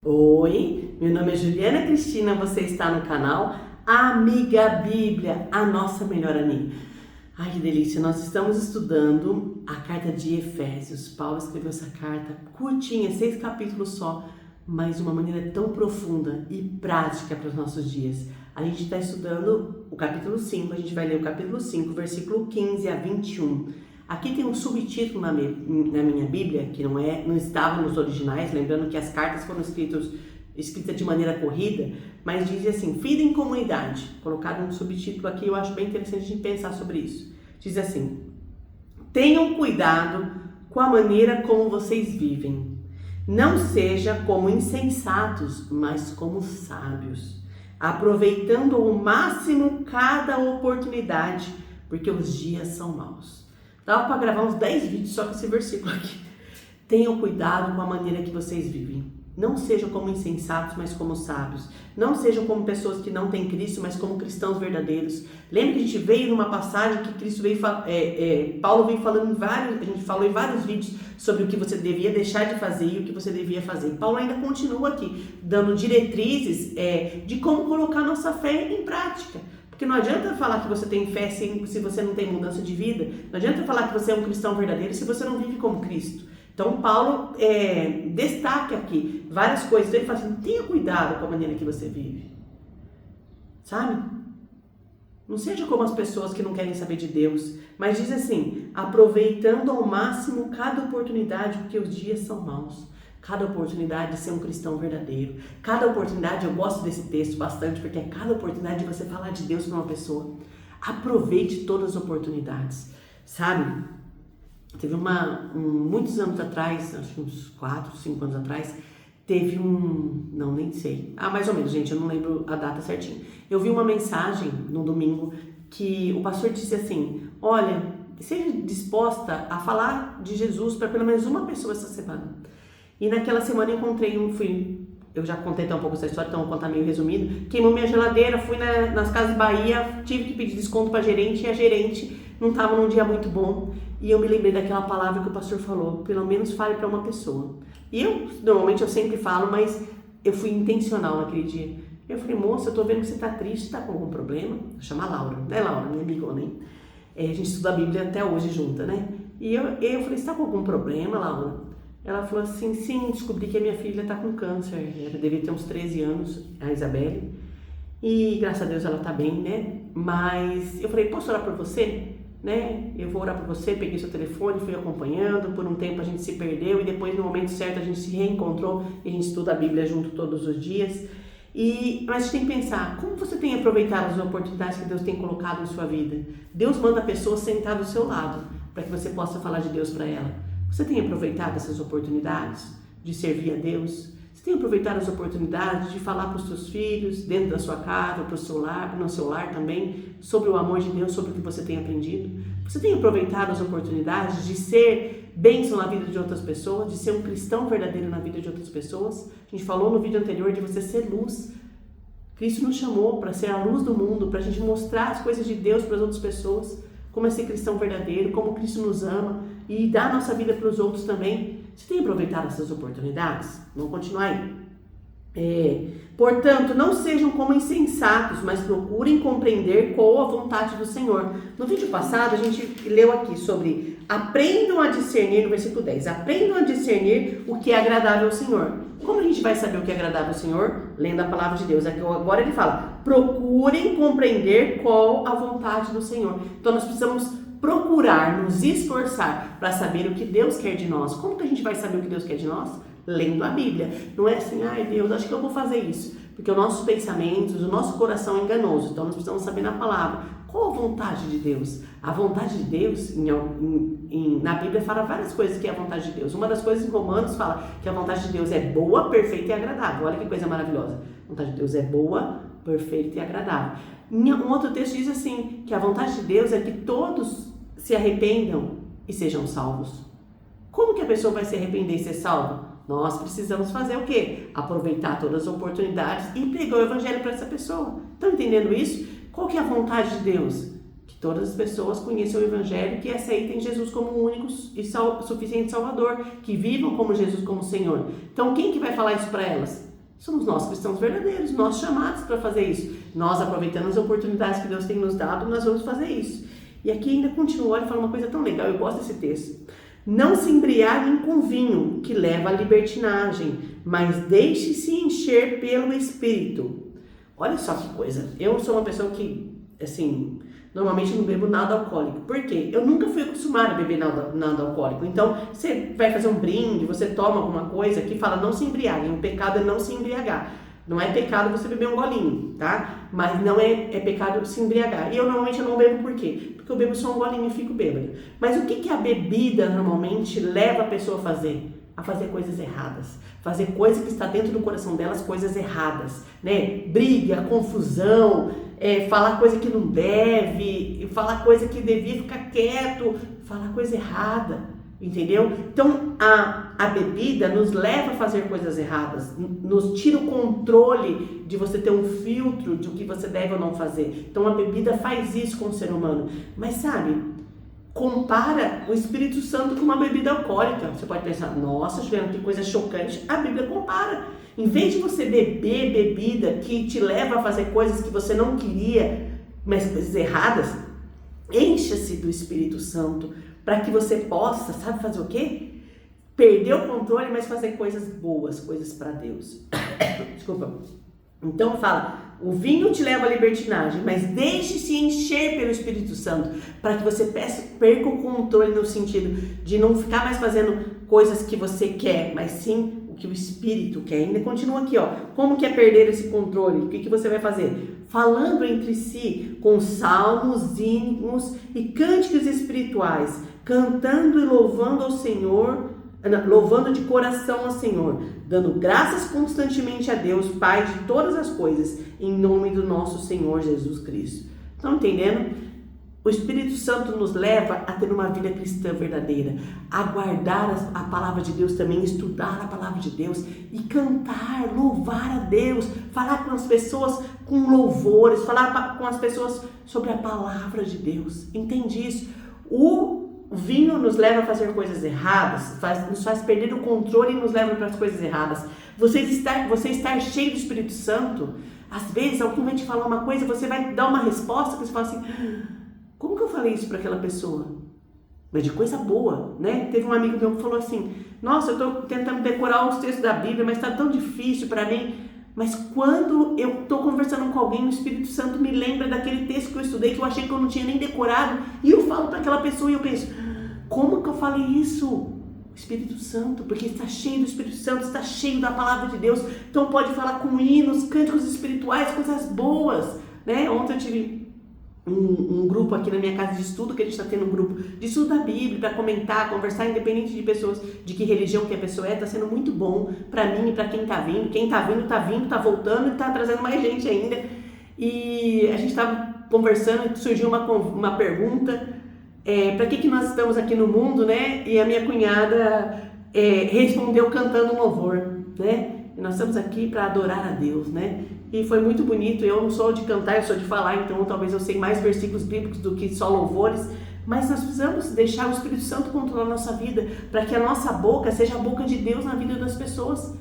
Oi, meu nome é Juliana Cristina, você está no canal Amiga Bíblia, a nossa melhor amiga. Ai, que delícia, nós estamos estudando a carta de Efésios. Paulo escreveu essa carta curtinha, 6 capítulos só, mas de uma maneira tão profunda e prática para os nossos dias. A gente está estudando o capítulo 5, a gente vai ler o capítulo 5, versículo 15 a 21. Aqui tem um subtítulo na minha Bíblia, que não estava nos originais, lembrando que as cartas foram escritas de maneira corrida, mas diz assim, vida em comunidade. Colocado um subtítulo aqui, eu acho bem interessante a gente pensar sobre isso. Diz assim, tenham cuidado com a maneira como vocês vivem. Não seja como insensatos, mas como sábios, aproveitando ao máximo cada oportunidade, porque os dias são maus. Dava para gravar uns 10 vídeos só com esse versículo aqui. Tenham cuidado com a maneira que vocês vivem. Não sejam como insensatos, mas como sábios. Não sejam como pessoas que não têm Cristo, mas como cristãos verdadeiros. Lembra que a gente veio numa passagem que Cristo veio, Paulo veio falando a gente falou em vários vídeos sobre o que você devia deixar de fazer e o que você devia fazer. Paulo ainda continua aqui, dando diretrizes de como colocar nossa fé em prática. Porque não adianta falar que você tem fé se você não tem mudança de vida. Não adianta falar que você é um cristão verdadeiro se você não vive como Cristo. Então, Paulo destaca aqui várias coisas. Ele fala assim, tenha cuidado com a maneira que você vive. Sabe? Não seja como as pessoas que não querem saber de Deus. Mas diz assim, aproveitando ao máximo cada oportunidade, porque os dias são maus. Cada oportunidade de ser um cristão verdadeiro. Cada oportunidade, eu gosto desse texto bastante, porque é cada oportunidade de você falar de Deus para uma pessoa. Aproveite todas as oportunidades, sabe? Teve muitos anos atrás, acho que uns 4, 5 anos atrás, teve não, nem sei. Mais ou menos, gente, eu não lembro a data certinho. Eu vi uma mensagem no domingo que o pastor disse assim, olha, seja disposta a falar de Jesus para pelo menos uma pessoa essa semana. E naquela semana eu encontrei eu já contei até um pouco essa história, então vou contar meio resumido. Queimou minha geladeira, fui nas Casas Bahia, tive que pedir desconto para a gerente e a gerente não estava num dia muito bom. E eu me lembrei daquela palavra que o pastor falou, pelo menos fale para uma pessoa. E normalmente eu sempre falo, mas eu fui intencional naquele dia. Eu falei, moça, eu tô vendo que você tá triste, tá com algum problema? Vou chamar Laura, né Laura, minha amigona, hein? A gente estuda a Bíblia até hoje junta, né? E eu falei, você tá com algum problema, Laura? Ela falou assim, sim, descobri que a minha filha tá com câncer, ela devia ter uns 13 anos, a Isabelle, e graças a Deus ela tá bem, né? Mas eu falei, posso orar por você? Né? Eu vou orar por você, peguei seu telefone, fui acompanhando, por um tempo a gente se perdeu e depois no momento certo a gente se reencontrou e a gente estuda a Bíblia junto todos os dias. Mas a gente tem que pensar, como você tem aproveitado as oportunidades que Deus tem colocado em sua vida? Deus manda a pessoa sentar do seu lado para que você possa falar de Deus para ela. Você tem aproveitado essas oportunidades de servir a Deus? Você tem aproveitado as oportunidades de falar para os seus filhos, dentro da sua casa, para o seu lar, no seu lar também, sobre o amor de Deus, sobre o que você tem aprendido? Você tem aproveitado as oportunidades de ser bênção na vida de outras pessoas, de ser um cristão verdadeiro na vida de outras pessoas? A gente falou no vídeo anterior de você ser luz. Cristo nos chamou para ser a luz do mundo, para a gente mostrar as coisas de Deus para as outras pessoas, como é ser cristão verdadeiro, como Cristo nos ama e dá a nossa vida para os outros também. Você tem aproveitado essas oportunidades? Vamos continuar aí. Portanto, não sejam como insensatos, mas procurem compreender qual a vontade do Senhor. No vídeo passado, a gente leu aqui sobre aprendam a discernir, no versículo 10, aprendam a discernir o que é agradável ao Senhor. Como a gente vai saber o que é agradável ao Senhor? Lendo a palavra de Deus. Agora ele fala, procurem compreender qual a vontade do Senhor. Então nós precisamos procurar, nos esforçar para saber o que Deus quer de nós. Como que a gente vai saber o que Deus quer de nós? Lendo a Bíblia. Não é assim, ai Deus, acho que eu vou fazer isso. Porque os nossos pensamentos, o nosso coração é enganoso. Então nós precisamos saber na palavra. Qual a vontade de Deus? A vontade de Deus, na Bíblia fala várias coisas que é a vontade de Deus. Uma das coisas em Romanos fala que a vontade de Deus é boa, perfeita e agradável. Olha que coisa maravilhosa. A vontade de Deus é boa, perfeita e agradável. Um outro texto diz assim, que a vontade de Deus é que todos se arrependam e sejam salvos. Como que a pessoa vai se arrepender e ser salva? Nós precisamos fazer o quê? Aproveitar todas as oportunidades e pregar o evangelho para essa pessoa. Estão entendendo isso? Qual que é a vontade de Deus? Que todas as pessoas conheçam o evangelho, que aceitem Jesus como o único e suficiente Salvador, que vivam como Jesus como Senhor. Então quem que vai falar isso para elas? Somos nós cristãos verdadeiros, nós chamados para fazer isso. Nós, aproveitando as oportunidades que Deus tem nos dado, nós vamos fazer isso. E aqui ainda continua, ele fala uma coisa tão legal, eu gosto desse texto. Não se embriaguem com vinho, que leva à libertinagem, mas deixe-se encher pelo Espírito. Olha só que coisa, eu sou uma pessoa que, assim, normalmente não bebo nada alcoólico. Por quê? Eu nunca fui acostumada a beber nada alcoólico. Então, você vai fazer um brinde, você toma alguma coisa que fala não se embriague. O pecado é não se embriagar. Não é pecado você beber um golinho, tá? Mas não é pecado se embriagar. E eu normalmente não bebo por quê? Porque eu bebo só um golinho e fico bêbada. Mas o que a bebida normalmente leva a pessoa a fazer? A fazer coisas erradas. Fazer coisas que está dentro do coração delas, coisas erradas, né? Briga, confusão, falar coisa que não deve, falar coisa que devia ficar quieto, falar coisa errada. Entendeu? Então, a bebida nos leva a fazer coisas erradas, nos tira o controle de você ter um filtro de o que você deve ou não fazer. Então, a bebida faz isso com o ser humano. Mas, sabe, compara o Espírito Santo com uma bebida alcoólica. Você pode pensar, nossa, Juliana, que coisa chocante. A Bíblia compara. Em vez de você beber bebida que te leva a fazer coisas que você não queria, mas coisas erradas, encha-se do Espírito Santo, para que você possa, sabe fazer o quê? Perder o controle, mas fazer coisas boas, coisas para Deus. Desculpa. Então fala, o vinho te leva à libertinagem, mas deixe-se encher pelo Espírito Santo, para que você perca o controle no sentido de não ficar mais fazendo coisas que você quer, mas sim o que o Espírito quer. Ainda continua aqui, ó. Como que é perder esse controle? O que você vai fazer? Falando entre si com salmos, hinos e cânticos espirituais, cantando e louvando ao Senhor, louvando de coração ao Senhor, dando graças constantemente a Deus, Pai de todas as coisas, em nome do nosso Senhor Jesus Cristo. Estão entendendo? O Espírito Santo nos leva a ter uma vida cristã verdadeira, a guardar a palavra de Deus também, estudar a palavra de Deus e cantar, louvar a Deus, falar com as pessoas com louvores, falar com as pessoas sobre a palavra de Deus. Entende isso? O vinho nos leva a fazer coisas erradas, nos faz perder o controle e nos leva para as coisas erradas. Você estar cheio do Espírito Santo, às vezes alguém vai te falar uma coisa, você vai dar uma resposta que você fala assim, como que eu falei isso para aquela pessoa? Mas de coisa boa, né? Teve um amigo meu que falou assim, nossa, eu estou tentando decorar os textos da Bíblia, mas está tão difícil para mim. Mas quando eu estou conversando com alguém, o Espírito Santo me lembra daquele texto que eu estudei, que eu achei que eu não tinha nem decorado, e eu falo para aquela pessoa e eu penso, como que eu falei isso? O Espírito Santo, porque está cheio do Espírito Santo, está cheio da palavra de Deus, então pode falar com hinos, cânticos espirituais, coisas boas, né? Ontem eu tive um grupo aqui na minha casa de estudo, que a gente está tendo um grupo de estudo da Bíblia, para comentar, conversar, independente de pessoas, de que religião que a pessoa é, está sendo muito bom para mim e para quem está vindo. Quem está vindo, está voltando e está trazendo mais gente ainda. E a gente estava conversando e surgiu uma pergunta, para que nós estamos aqui no mundo, né? E a minha cunhada respondeu cantando um louvor, né? E nós estamos aqui para adorar a Deus, né? E foi muito bonito. Eu não sou de cantar, eu sou de falar, então talvez eu sei mais versículos bíblicos do que só louvores, mas nós precisamos deixar o Espírito Santo controlar a nossa vida, para que a nossa boca seja a boca de Deus na vida das pessoas.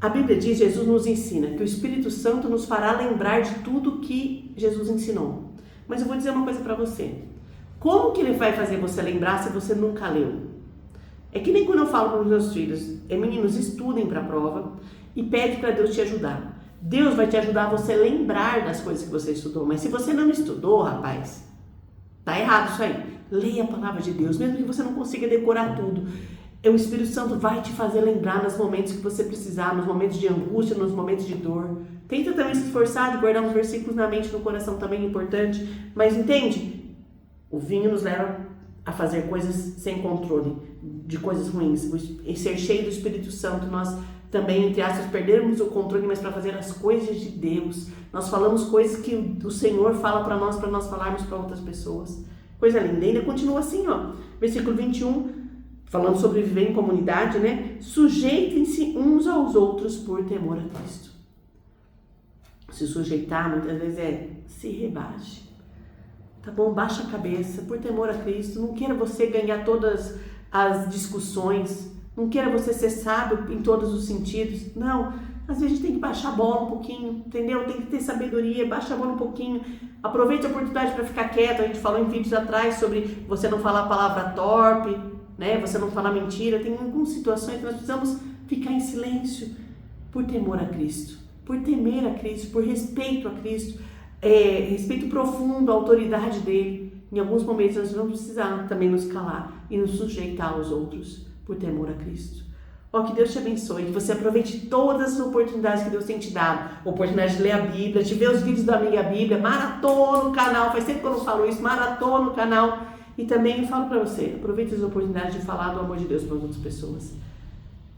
A Bíblia diz, Jesus nos ensina, que o Espírito Santo nos fará lembrar de tudo que Jesus ensinou. Mas eu vou dizer uma coisa para você. Como que ele vai fazer você lembrar se você nunca leu? É que nem quando eu falo para os meus filhos, meninos, estudem para a prova e pede para Deus te ajudar. Deus vai te ajudar a você lembrar das coisas que você estudou. Mas se você não estudou, rapaz, tá errado isso aí. Leia a palavra de Deus, mesmo que você não consiga decorar tudo. O Espírito Santo vai te fazer lembrar nos momentos que você precisar, nos momentos de angústia, nos momentos de dor. Tenta também se esforçar de guardar uns versículos na mente, no coração, também é importante. Mas entende? O vinho nos leva a fazer coisas sem controle, de coisas ruins. E ser cheio do Espírito Santo, nós também, entre aspas, perdermos o controle, mas para fazer as coisas de Deus. Nós falamos coisas que o Senhor fala para nós falarmos para outras pessoas. Coisa linda. Ainda continua assim, ó. Versículo 21, falando sobre viver em comunidade, né? Sujeitem-se uns aos outros por temor a Cristo. Se sujeitar, muitas vezes se rebaixe. Tá bom? Baixa a cabeça, por temor a Cristo. Não queira você ganhar todas as discussões. Não queira você ser sábio em todos os sentidos. Não. Às vezes a gente tem que baixar a bola um pouquinho, entendeu? Tem que ter sabedoria, baixa a bola um pouquinho. Aproveite a oportunidade para ficar quieto. A gente falou em vídeos atrás sobre você não falar a palavra torpe, né? Você não falar mentira. Tem algumas situações que nós precisamos ficar em silêncio por temor a Cristo, por temer a Cristo, por respeito a Cristo, respeito profundo à autoridade dele. Em alguns momentos nós vamos precisar também nos calar e nos sujeitar aos outros por temor a Cristo. Que Deus te abençoe, que você aproveite todas as oportunidades que Deus tem te dado. Oportunidade de ler a Bíblia, de ver os vídeos da Amiga Bíblia, maratona no canal, faz tempo que eu não falo isso, maratona no canal. E também eu falo para você, aproveite as oportunidades de falar do amor de Deus para as outras pessoas.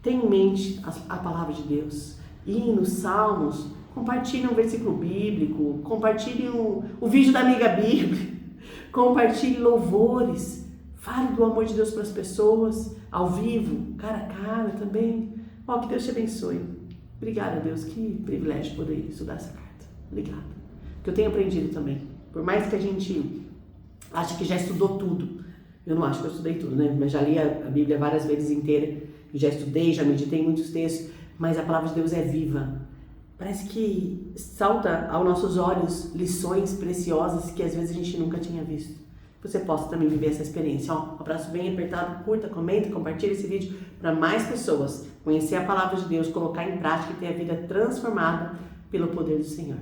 Tenha em mente a palavra de Deus. Hinos, salmos, compartilhe um versículo bíblico, compartilhe o vídeo da Amiga Bíblia, compartilhe louvores. Fale do amor de Deus para as pessoas, ao vivo, cara a cara também. Que Deus te abençoe. Obrigada, Deus, que privilégio poder estudar essa carta. Obrigada. Que eu tenho aprendido também. Por mais que a gente ache que já estudou tudo. Eu não acho que eu estudei tudo, né? Mas já li a Bíblia várias vezes inteira. Já estudei, já meditei em muitos textos. Mas a palavra de Deus é viva. Parece que salta aos nossos olhos lições preciosas que às vezes a gente nunca tinha visto. Você possa também viver essa experiência. Um abraço bem apertado, curta, comenta, compartilha esse vídeo para mais pessoas conhecer a palavra de Deus, colocar em prática e ter a vida transformada pelo poder do Senhor.